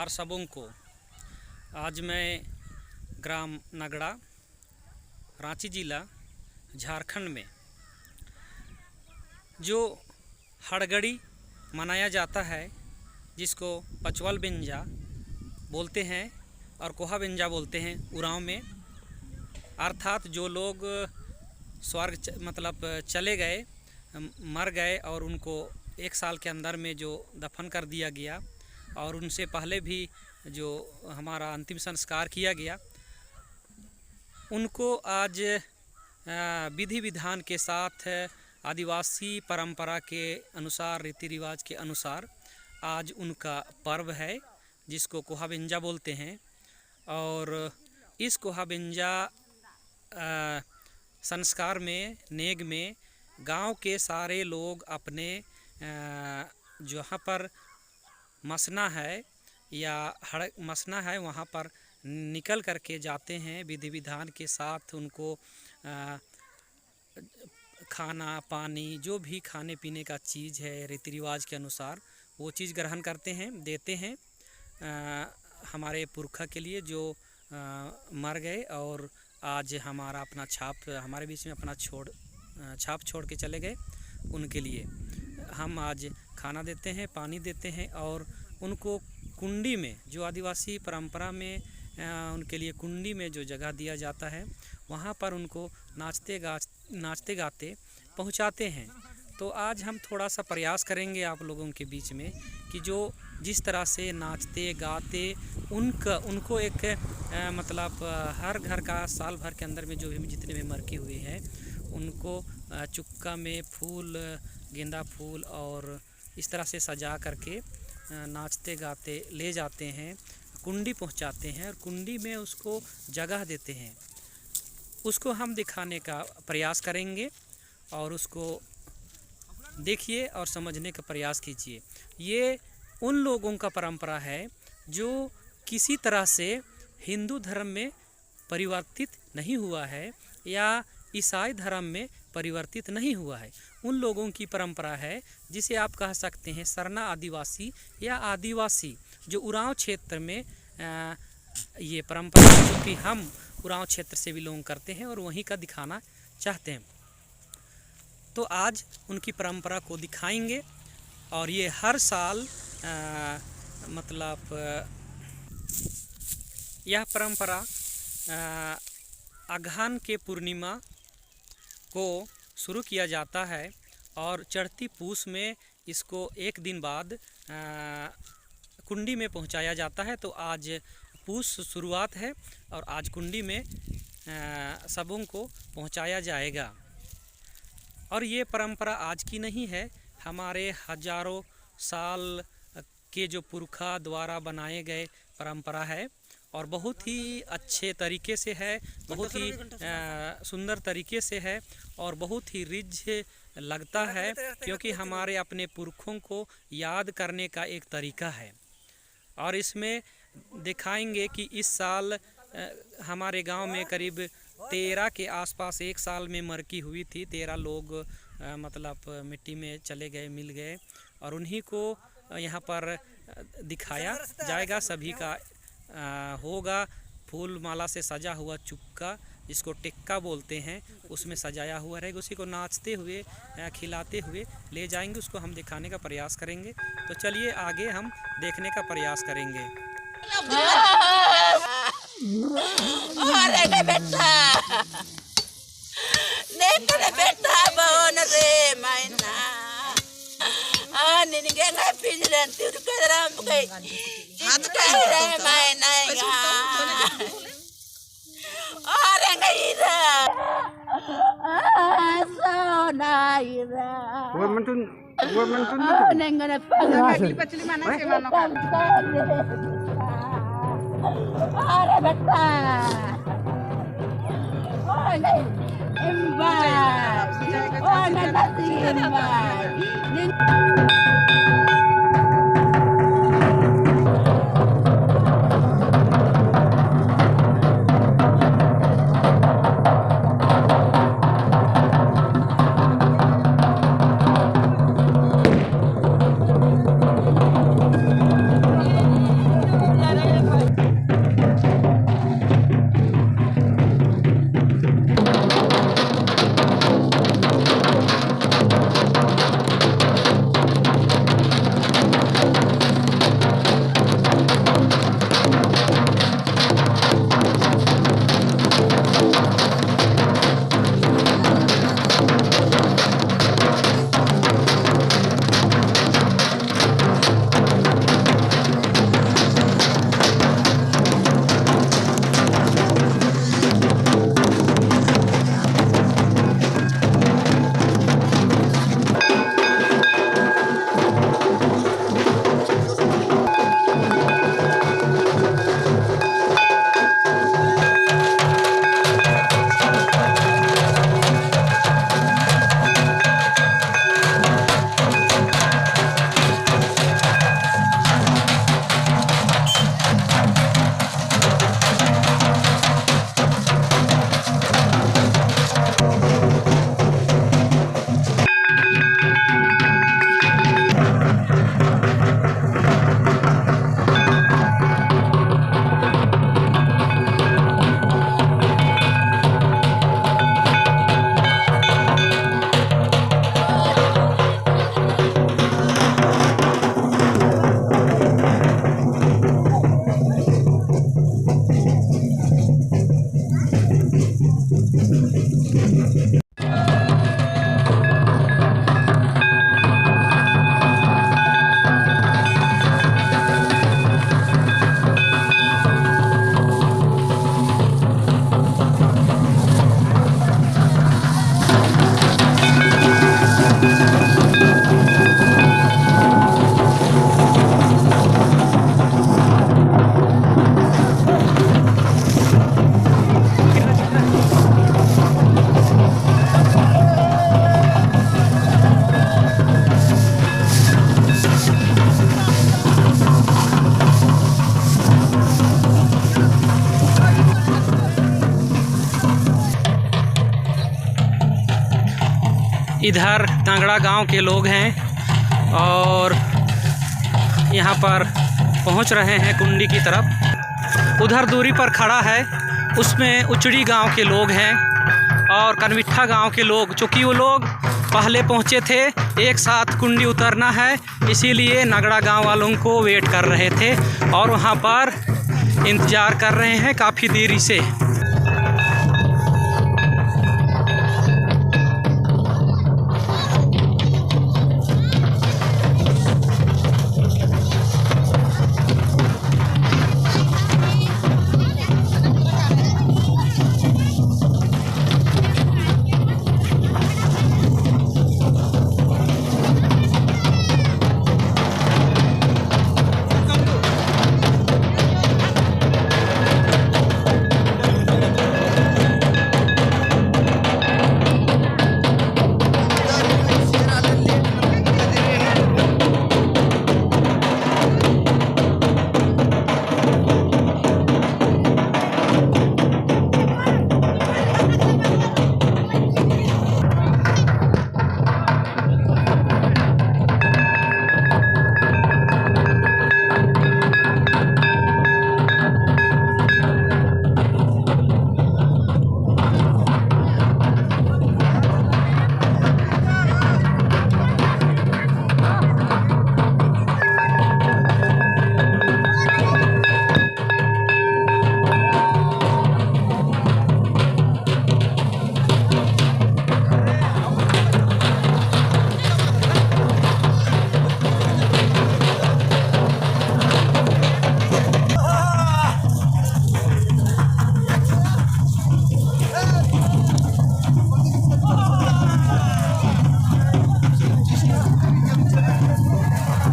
नमस्कार सबों को। आज मैं ग्राम नगड़ा, रांची जिला, झारखंड में जो हड़गड़ी मनाया जाता है, जिसको पचवल बिंजा बोलते हैं और कोहा बिंजा बोलते हैं उरांव में, अर्थात जो लोग स्वर्ग मतलब चले गए, मर गए और उनको 1 साल के अंदर में जो दफन कर दिया गया और उनसे पहले भी जो हमारा अंतिम संस्कार किया गया, उनको आज विधि विधान के साथ आदिवासी परंपरा के अनुसार, रीति रिवाज के अनुसार आज उनका पर्व है, जिसको कोहा बिंजा बोलते हैं। और इस कोहा बिंजा संस्कार में, नेग में गांव के सारे लोग अपने जहाँ पर मसना है या मसना है वहाँ पर निकल करके जाते हैं। विधि विधान के साथ उनको खाना पानी, जो भी खाने पीने का चीज़ है रीति रिवाज के अनुसार, वो चीज़ ग्रहण करते हैं, देते हैं हमारे पुरखा के लिए जो मर गए और आज हमारा अपना छाप हमारे बीच में अपना छाप छोड़ के चले गए। उनके लिए हम आज खाना देते हैं, पानी देते हैं और उनको कुंडी में, जो आदिवासी परंपरा में उनके लिए कुंडी में जो जगह दिया जाता है, वहाँ पर उनको नाचते गाते पहुँचाते हैं। तो आज हम थोड़ा सा प्रयास करेंगे आप लोगों के बीच में कि जो जिस तरह से नाचते गाते उनको एक मतलब हर घर का साल भर के अंदर में जो भी जितने भी मरके हुए हैं उनको चुक्का में फूल, गेंदा फूल और इस तरह से सजा करके नाचते गाते ले जाते हैं, कुंडी पहुंचाते हैं और कुंडी में उसको जगह देते हैं। उसको हम दिखाने का प्रयास करेंगे और उसको देखिए और समझने का प्रयास कीजिए। ये उन लोगों का परंपरा है जो किसी तरह से हिंदू धर्म में परिवर्तित नहीं हुआ है या ईसाई धर्म में परिवर्तित नहीं हुआ है। उन लोगों की परंपरा है जिसे आप कह सकते हैं सरना आदिवासी या आदिवासी, जो उरांव क्षेत्र में ये परंपरा है, जो कि हम उरांव क्षेत्र से बिलोंग करते हैं और वहीं का दिखाना चाहते हैं। तो आज उनकी परंपरा को दिखाएंगे और ये हर साल मतलब यह परंपरा अगहन के पूर्णिमा को शुरू किया जाता है और चढ़ती पूस में इसको 1 दिन बाद कुंडी में पहुंचाया जाता है। तो आज पूस शुरुआत है और आज कुंडी में सबों को पहुंचाया जाएगा। और ये परंपरा आज की नहीं है, हमारे हजारों साल के जो पुरखा द्वारा बनाए गए परंपरा है और बहुत ही अच्छे तरीके से है, बहुत ही सुंदर तरीके से है और बहुत ही रिच लगता है, क्योंकि हमारे अपने पुरखों को याद करने का एक तरीका है। और इसमें दिखाएंगे कि इस साल हमारे गांव में करीब 13 के आसपास 1 साल में मरकी हुई थी। 13 लोग मतलब मिट्टी में चले गए, मिल गए और उन्हीं को यहाँ पर दिखाया जाएगा। सभी का होगा फूल माला से सजा हुआ चुक्का, जिसको टिक्का बोलते हैं, उसमें सजाया हुआ रहेगा। उसी को नाचते हुए खिलाते हुए ले जाएंगे, उसको हम दिखाने का प्रयास करेंगे। तो चलिए आगे हम देखने का प्रयास करेंगे। इधर कांगड़ा गांव के लोग हैं और यहाँ पर पहुँच रहे हैं कुंडी की तरफ। उधर दूरी पर खड़ा है, उसमें उचड़ी गांव के लोग हैं और कनविट्ठा गांव के लोग। चूँकि वो लोग पहले पहुँचे थे, एक साथ कुंडी उतरना है, इसीलिए नगड़ा गांव वालों को वेट कर रहे थे और वहाँ पर इंतज़ार कर रहे हैं काफ़ी देरी से।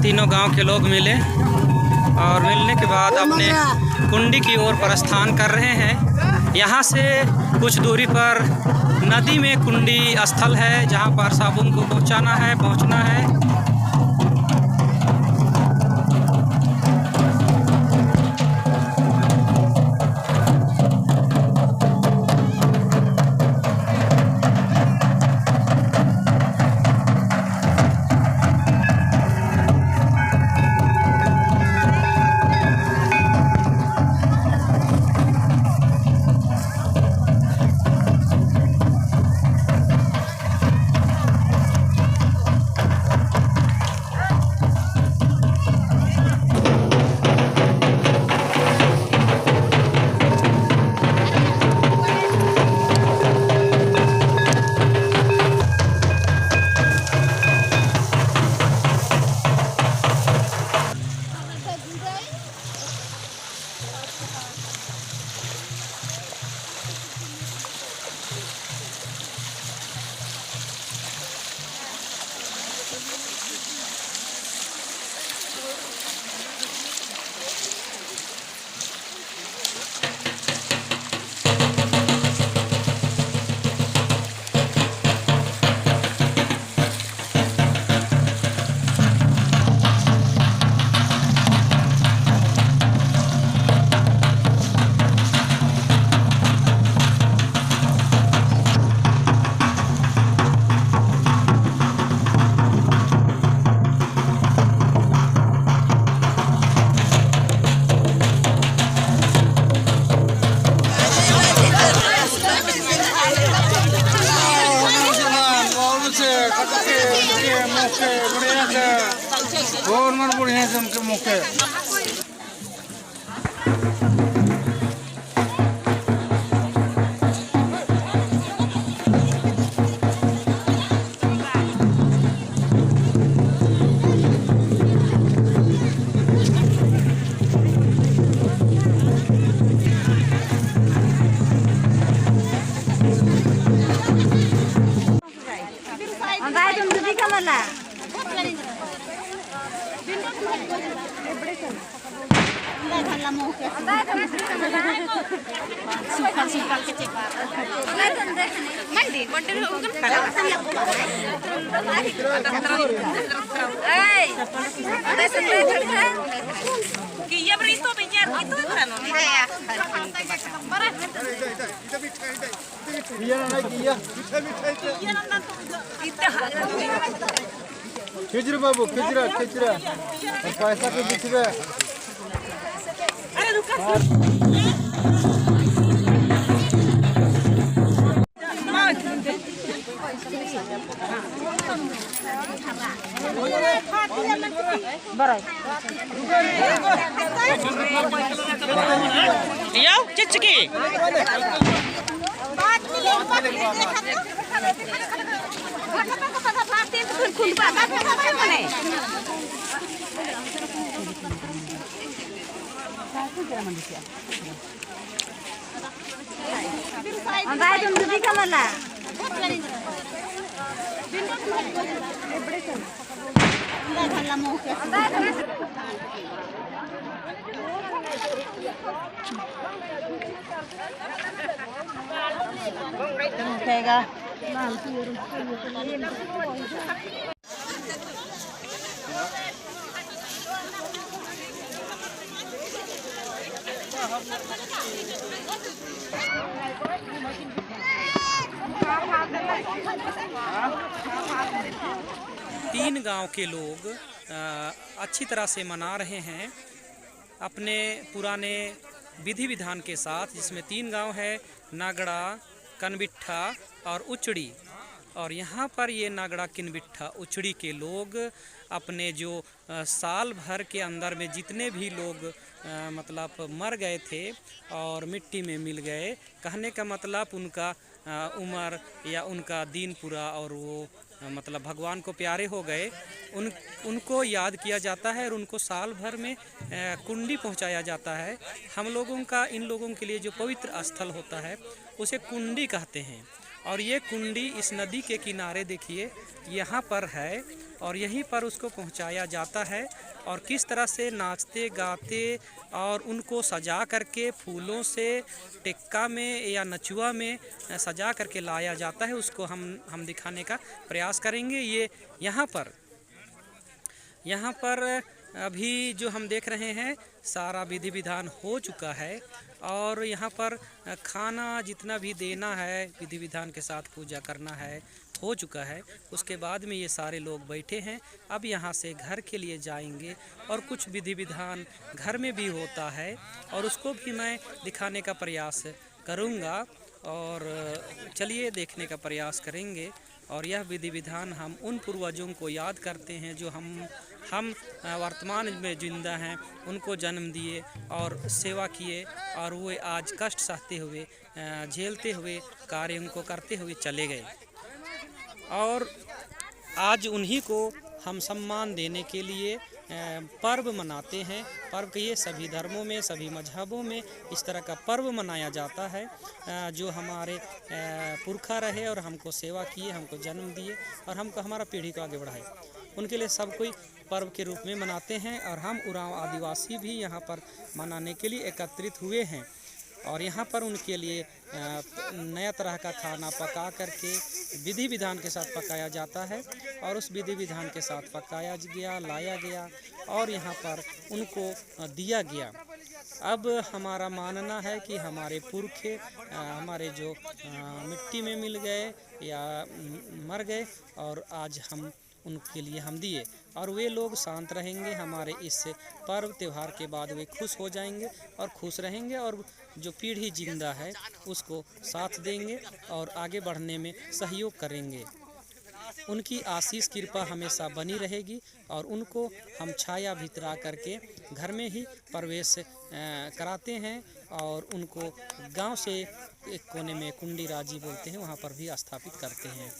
तीनों गांव के लोग मिले और मिलने के बाद अपने कुंडी की ओर प्रस्थान कर रहे हैं। यहाँ से कुछ दूरी पर नदी में कुंडी स्थल है, जहाँ पर साबुन को पहुँचना है। बढ़िया से उनके मौके Hey, खिचरा बाबू खिचरा खिचरा पैसा के बिचवे Yo, चिचकी तीन गांव के लोग अच्छी तरह से मना रहे हैं अपने पुराने विधि विधान के साथ, जिसमें तीन गांव है, नागड़ा, कनबिट्ठा और उचड़ी। और यहाँ पर ये नागड़ा, किनबिट्ठा, उचड़ी के लोग अपने जो साल भर के अंदर में जितने भी लोग मतलब मर गए थे और मिट्टी में मिल गए, कहने का मतलब उनका उम्र या उनका दिन पूरा और वो मतलब भगवान को प्यारे हो गए, उनको याद किया जाता है और उनको साल भर में कुंडी पहुंचाया जाता है। हम लोगों का इन लोगों के लिए जो पवित्र स्थल होता है उसे कुंडी कहते हैं। और ये कुंडी इस नदी के किनारे देखिए यहाँ पर है और यहीं पर उसको पहुंचाया जाता है। और किस तरह से नाचते गाते और उनको सजा करके फूलों से टिक्का में या नचुआ में सजा करके लाया जाता है, उसको हम दिखाने का प्रयास करेंगे। ये यहाँ पर अभी जो हम देख रहे हैं सारा विधि विधान हो चुका है और यहाँ पर खाना जितना भी देना है, विधि विधान के साथ पूजा करना है, हो चुका है। उसके बाद में ये सारे लोग बैठे हैं। अब यहाँ से घर के लिए जाएंगे और कुछ विधि विधान घर में भी होता है और उसको भी मैं दिखाने का प्रयास करूँगा। और चलिए देखने का प्रयास करेंगे। और यह विधि विधान हम उन पूर्वजों को याद करते हैं जो हम वर्तमान में जिंदा हैं, उनको जन्म दिए और सेवा किए और वे आज कष्ट सहते हुए झेलते हुए कार्य उनको करते हुए चले गए। और आज उन्हीं को हम सम्मान देने के लिए पर्व मनाते हैं। पर्व ये सभी धर्मों में, सभी मजहबों में इस तरह का पर्व मनाया जाता है। जो हमारे पुरखा रहे और हमको सेवा किए, हमको जन्म दिए और हमको हमारा पीढ़ी को आगे बढ़ाए, उनके लिए सब कोई पर्व के रूप में मनाते हैं। और हम उरांव आदिवासी भी यहाँ पर मनाने के लिए एकत्रित हुए हैं। और यहाँ पर उनके लिए नया तरह का खाना पका करके विधि विधान के साथ पकाया जाता है और उस विधि विधान के साथ पकाया गया, लाया गया और यहाँ पर उनको दिया गया। अब हमारा मानना है कि हमारे पुरखे हमारे जो मिट्टी में मिल गए या मर गए और आज हम उनके लिए हम दिए और वे लोग शांत रहेंगे। हमारे इस पर्व त्यौहार के बाद वे खुश हो जाएंगे और खुश रहेंगे और जो पीढ़ी जिंदा है उसको साथ देंगे और आगे बढ़ने में सहयोग करेंगे। उनकी आशीष कृपा हमेशा बनी रहेगी और उनको हम छाया भीतरा करके घर में ही प्रवेश कराते हैं और उनको गांव से एक कोने में कुंडी राजी बोलते हैं, वहां पर भी स्थापित करते हैं।